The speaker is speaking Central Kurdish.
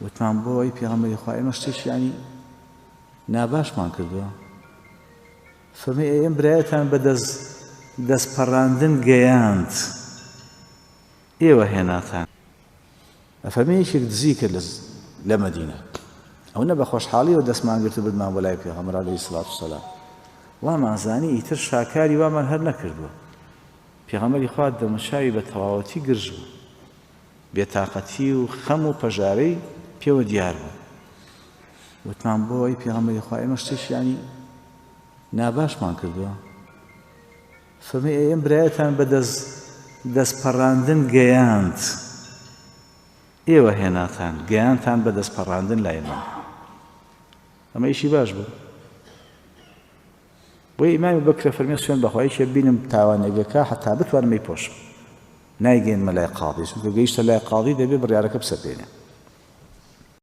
وتمان بۆی پێغەمبەری خوا ئێمە شتێکی ینی ناباشمان کردووە فەرمووی ئێمە برایەتان بە دەستپەڕاندن گەیاند ئێوە هێناتان ئەفەرمێ یەکێک دزی کرد لە مەدینە ئەو نە بە خۆشحاڵیەوە دەستمان گرت و بردمان بۆ لای پێغەمبەر عەلەیهی سڵات وسەلام وامانزانی ئیتر شاکاری وامان هەر نەکردووە پێغەمبەری خوا دەمەشاوی بە تەواوەتی گرژ بوو بێتاقەتی و خەم و پەژارەی پێوە دیار بوو وتمان بۆی پێغەمبەری خوا ئێمە شتێکی ینی ناباشمان کردووە فەرمووی ئێمە برایەتان بە دەستپەڕاندن گەیاند ئێوە هێناتان گەیانتان بە دەستپەڕاندن لای من ئەمە ئیشی باش بوو بۆی ئیمامی بەکرە فەرمێ سوێن بەخوای شێ بینم تاوانێگەکە حتا بتوانم ئەی پۆشم نایگەێنمە لای قاضی چونکە گەیشتە لای قاضی دەبێ بڕیارەکە بسەپێنێ